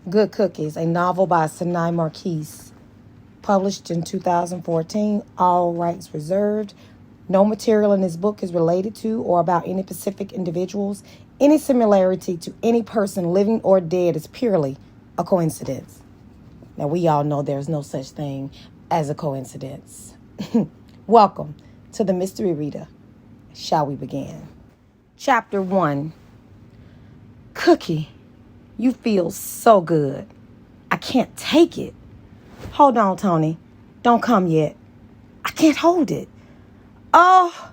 Good Cookies, a novel by Seni Marquis, published in 2014, all rights reserved. No material in this book is related to or about any specific individuals. Any similarity to any person living or dead is purely a coincidence. Now, we all know there's no such thing as a coincidence. Welcome to the Mystery Reader. Shall we begin? Chapter 1. Cookie, you feel so good. I can't take it. Hold on, Tony. Don't come yet. I can't hold it. Oh,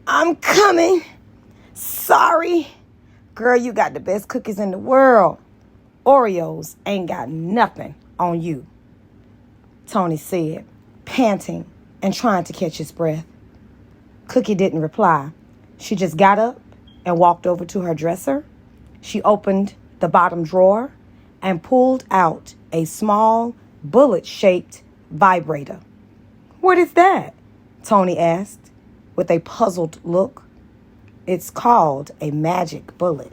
I'm coming. Sorry. Girl, you got the best cookies in the world. Oreos ain't got nothing on you, Tony said, panting and trying to catch his breath. Cookie didn't reply. She just got up and walked over to her dresser. She opened the bottom drawer and pulled out a small bullet-shaped vibrator. What is that? Tony asked with a puzzled look. It's called a magic bullet.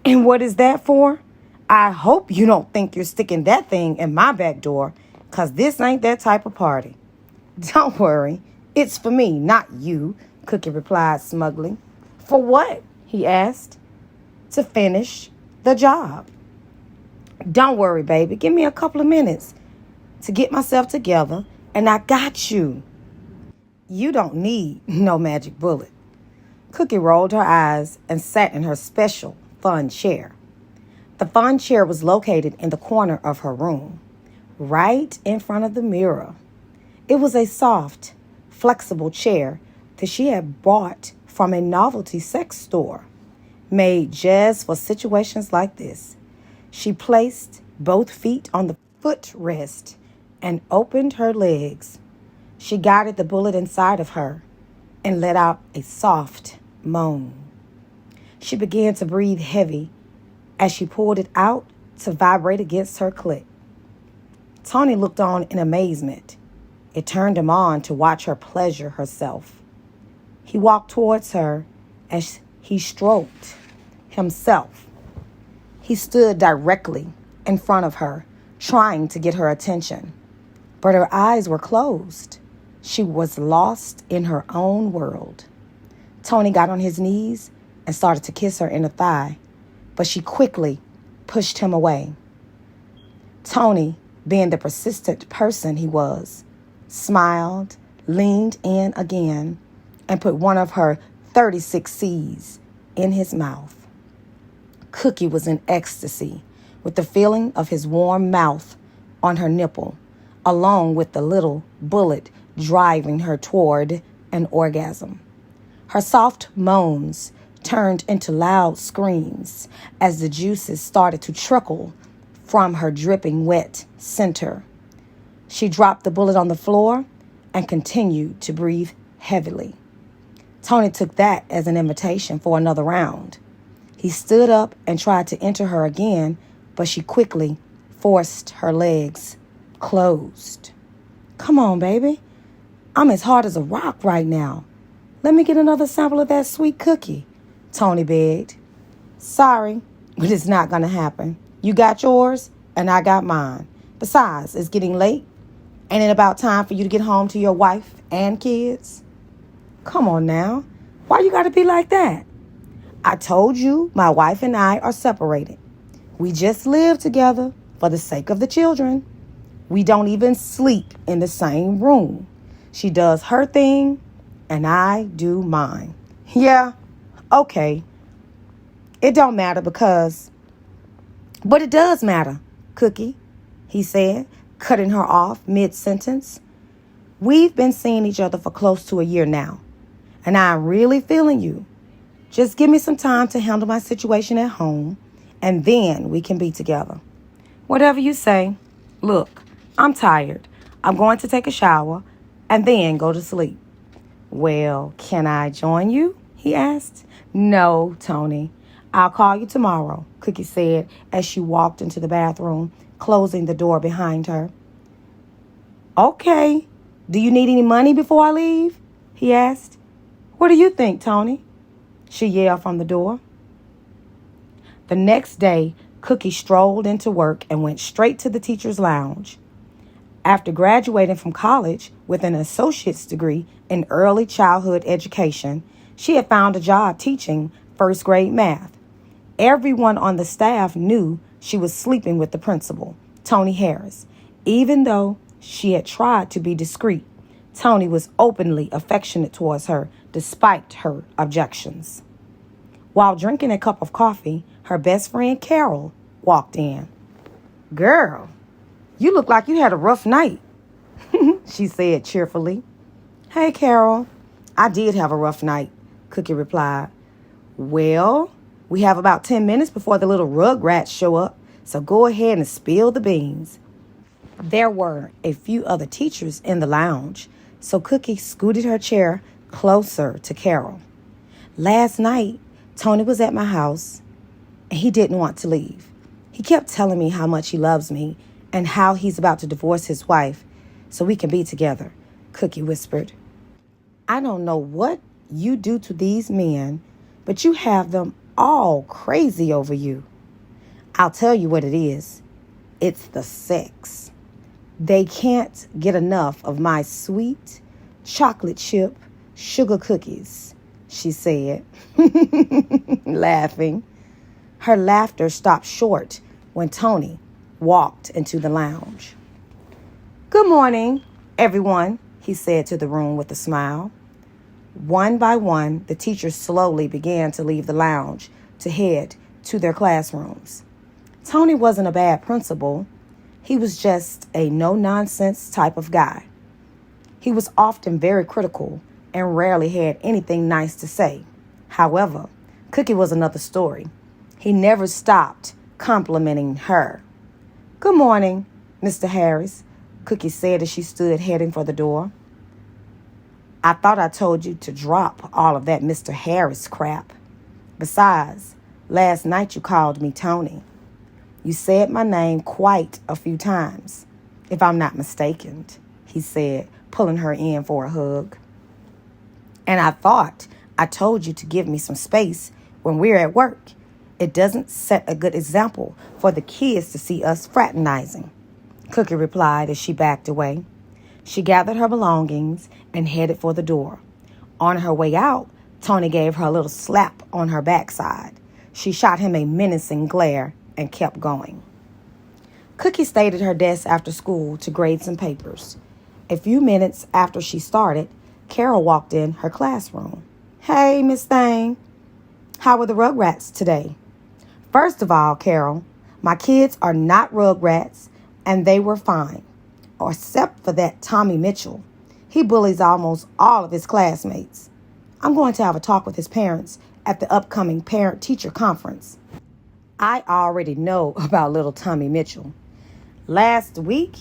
And what is that for? I hope you don't think you're sticking that thing in my back door, 'cause this ain't that type of party. Don't worry. It's for me, not you, Cookie replied smugly. For what? He asked. To finish the job. Don't worry, baby. Give me a couple of minutes to get myself together, and I got you. You don't need no magic bullet. Cookie rolled her eyes and sat in her special fun chair. The fun chair was located in the corner of her room, right in front of the mirror. It was a soft, flexible chair that she had bought from a novelty sex store, made just for situations like this. She placed both feet on the footrest and opened her legs. She guided the bullet inside of her and let out a soft moan. She began to breathe heavy as she pulled it out to vibrate against her clit. Tony looked on in amazement. It turned him on to watch her pleasure herself. He walked towards her as he stroked himself. He stood directly in front of her, trying to get her attention. But her eyes were closed. She was lost in her own world. Tony got on his knees and started to kiss her in the thigh, but she quickly pushed him away. Tony, being the persistent person he was, smiled, leaned in again, and put one of her 36 C's in his mouth. Cookie was in ecstasy with the feeling of his warm mouth on her nipple, along with the little bullet driving her toward an orgasm. Her soft moans turned into loud screams as the juices started to trickle from her dripping wet center. She dropped the bullet on the floor and continued to breathe heavily. Tony took that as an invitation for another round. He stood up and tried to enter her again, but she quickly forced her legs closed. Come on, baby. I'm as hard as a rock right now. Let me get another sample of that sweet cookie, Tony begged. Sorry, but it's not going to happen. You got yours, and I got mine. Besides, it's getting late. Ain't it about time for you to get home to your wife and kids? Come on now. Why you got to be like that? I told you my wife and I are separated. We just live together for the sake of the children. We don't even sleep in the same room. She does her thing, and I do mine. Yeah, okay. It don't matter but it does matter, Cookie, he said, cutting her off mid-sentence. We've been seeing each other for close to a year now, and I'm really feeling you. Just give me some time to handle my situation at home, and then we can be together. Whatever you say. Look, I'm tired. I'm going to take a shower and then go to sleep. Well, can I join you? He asked. No, Tony. I'll call you tomorrow, Cookie said as she walked into the bathroom, closing the door behind her. Okay. Do you need any money before I leave? He asked. What do you think, Tony? She yelled from the door. The next day, Cookie strolled into work and went straight to the teacher's lounge. After graduating from college with an associate's degree in early childhood education, she had found a job teaching first grade math. Everyone on the staff knew she was sleeping with the principal, Tony Harris. Even though she had tried to be discreet, Tony was openly affectionate towards her despite her objections. While drinking a cup of coffee, her best friend Carol walked in. "Girl, you look like you had a rough night," she said cheerfully. "Hey, Carol, I did have a rough night," Cookie replied. "Well, we have about 10 minutes before the little rugrats show up, so go ahead and spill the beans." There were a few other teachers in the lounge, so Cookie scooted her chair closer to Carol. "Last night, Tony was at my house, and he didn't want to leave. He kept telling me how much he loves me and how he's about to divorce his wife so we can be together," Cookie whispered. "I don't know what you do to these men, but you have them all crazy over you. I'll tell you what it is. It's the sex. They can't get enough of my sweet chocolate chip sugar cookies," she said, laughing. Her laughter stopped short when Tony walked into the lounge. "Good morning, everyone," he said to the room with a smile. One by one, the teachers slowly began to leave the lounge to head to their classrooms. Tony wasn't a bad principal. He was just a no-nonsense type of guy. He was often very critical and rarely had anything nice to say. However, Cookie was another story. He never stopped complimenting her. "Good morning, Mr. Harris," Cookie said as she stood heading for the door. "I thought I told you to drop all of that Mr. Harris crap. Besides, last night you called me Tony. You said my name quite a few times, if I'm not mistaken," he said, pulling her in for a hug. "And I thought I told you to give me some space when we're at work. It doesn't set a good example for the kids to see us fraternizing," Cookie replied as she backed away. She gathered her belongings and headed for the door. On her way out, Tony gave her a little slap on her backside. She shot him a menacing glare and kept going. Cookie stayed at her desk after school to grade some papers. A few minutes after she started, Carol walked in her classroom. "Hey, Miss Thang. How were the rugrats today?" "First of all, Carol, my kids are not rugrats, and they were fine, except for that Tommy Mitchell. He bullies almost all of his classmates. I'm going to have a talk with his parents at the upcoming parent-teacher conference." "I already know about little Tommy Mitchell. Last week,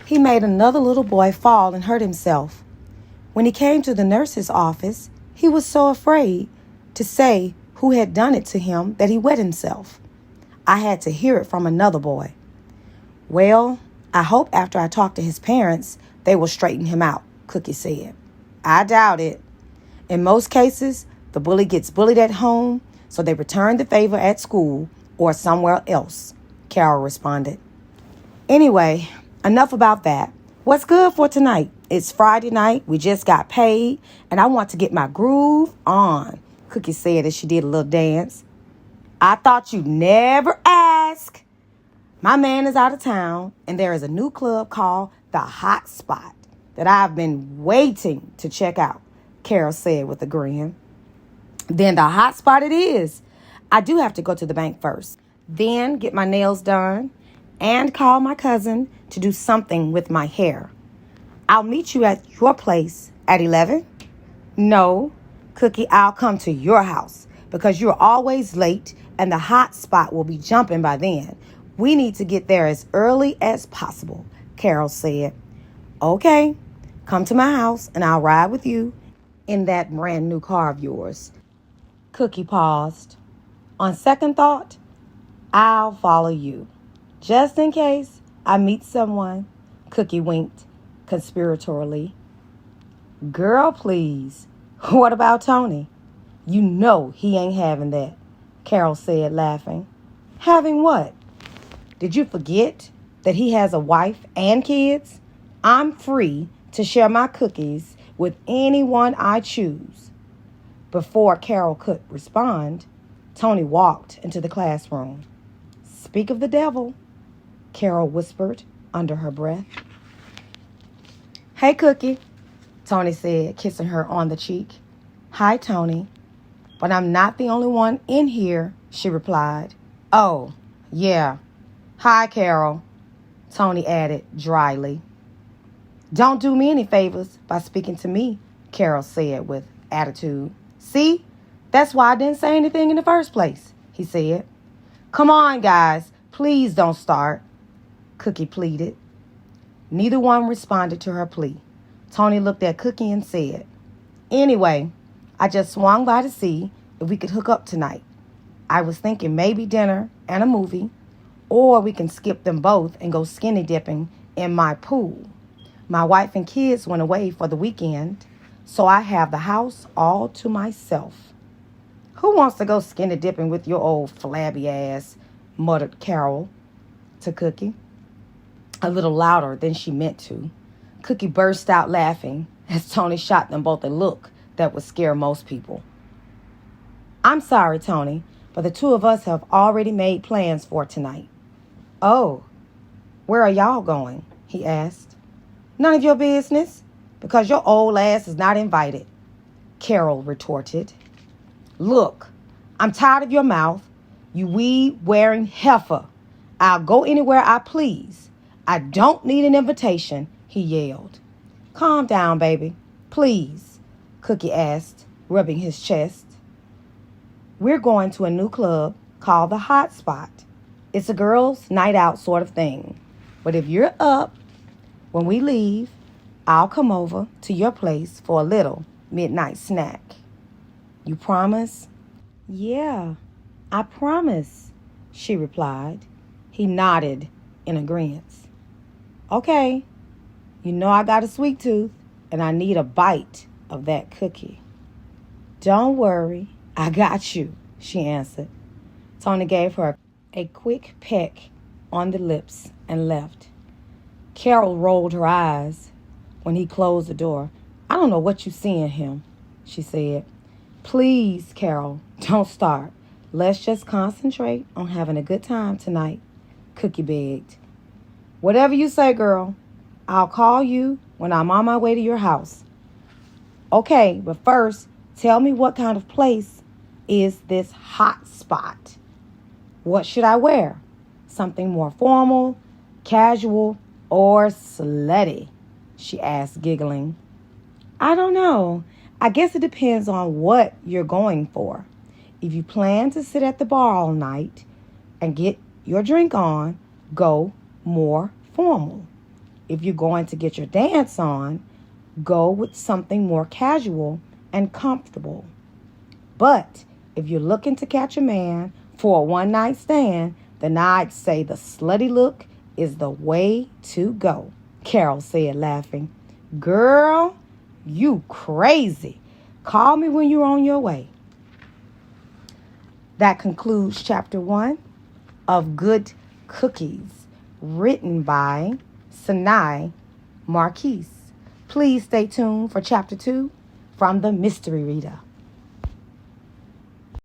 he made another little boy fall and hurt himself. When he came to the nurse's office, he was so afraid to say who had done it to him that he wet himself. I had to hear it from another boy. Well, I hope after I talk to his parents, they will straighten him out," Cookie said. "I doubt it. In most cases, the bully gets bullied at home, so they return the favor at school or somewhere else," Carol responded. "Anyway, enough about that. What's good for tonight? It's Friday night, we just got paid, and I want to get my groove on," Cookie said as she did a little dance. "I thought you'd never ask. My man is out of town, and there is a new club called The Hot Spot that I've been waiting to check out," Carol said with a grin. "Then The Hot Spot it is. I do have to go to the bank first, then get my nails done, and call my cousin to do something with my hair. I'll meet you at your place at 11? "No, Cookie, I'll come to your house because you're always late and the hot spot will be jumping by then. We need to get there as early as possible," Carol said. "Okay, come to my house and I'll ride with you in that brand new car of yours." Cookie paused. "On second thought, I'll follow you, just in case I meet someone," Cookie winked conspiratorially. "Girl, please. What about Tony? You know he ain't having that," Carol said, laughing. "Having what?" Did you forget that he has a wife and kids? I'm free to share my cookies with anyone I choose. Before Carol could respond, Tony walked into the classroom. Speak of the devil, Carol whispered under her breath. Hey, Cookie, Tony said, kissing her on the cheek. Hi, Tony. But I'm not the only one in here, she replied. Oh, yeah. Hi, Carol, Tony added dryly. Don't do me any favors by speaking to me, Carol said with attitude. See, that's why I didn't say anything in the first place, he said. Come on, guys, please don't start, Cookie pleaded. Neither one responded to her plea. Tony looked at Cookie and said, Anyway, I just swung by to see if we could hook up tonight. I was thinking maybe dinner and a movie, or we can skip them both and go skinny dipping in my pool. My wife and kids went away for the weekend, so I have the house all to myself. Who wants to go skinny dipping with your old flabby ass, muttered Carol to Cookie, a little louder than she meant to. Cookie burst out laughing as Tony shot them both a look that would scare most people. I'm sorry, Tony, but the two of us have already made plans for tonight. Oh, where are y'all going? He asked. None of your business, because your old ass is not invited, Carol retorted. Look, I'm tired of your mouth, you weed-wearing heifer. I'll go anywhere I please. I don't need an invitation, he yelled. Calm down, baby, please, Cookie asked, rubbing his chest. We're going to a new club called the Hot Spot. It's a girls' night out sort of thing. But if you're up, when we leave, I'll come over to your place for a little midnight snack. You promise? Yeah, I promise, she replied. He nodded in agreement. Okay, you know I got a sweet tooth, and I need a bite of that cookie. Don't worry, I got you, she answered. Tony gave her a quick peck on the lips and left. Carol rolled her eyes when he closed the door. I don't know what you see in him, she said. Please, Carol, don't start. Let's just concentrate on having a good time tonight, Cookie begged. Whatever you say, girl. I'll call you when I'm on my way to your house. Okay, but first, tell me what kind of place is this hot spot? What should I wear? Something more formal, casual, or slutty? She asked, giggling. I don't know. I guess it depends on what you're going for. If you plan to sit at the bar all night and get your drink on, go more formal. If you're going to get your dance on, go with something more casual and comfortable. But if you're looking to catch a man for a one-night stand, then I'd say the slutty look is the way to go, Carol said, laughing. Girl, you crazy. Call me when you're on your way. That concludes Chapter 1 of Good Cookies, written by Seni Marquis. Please stay tuned for Chapter 2 from the Mystery Reader.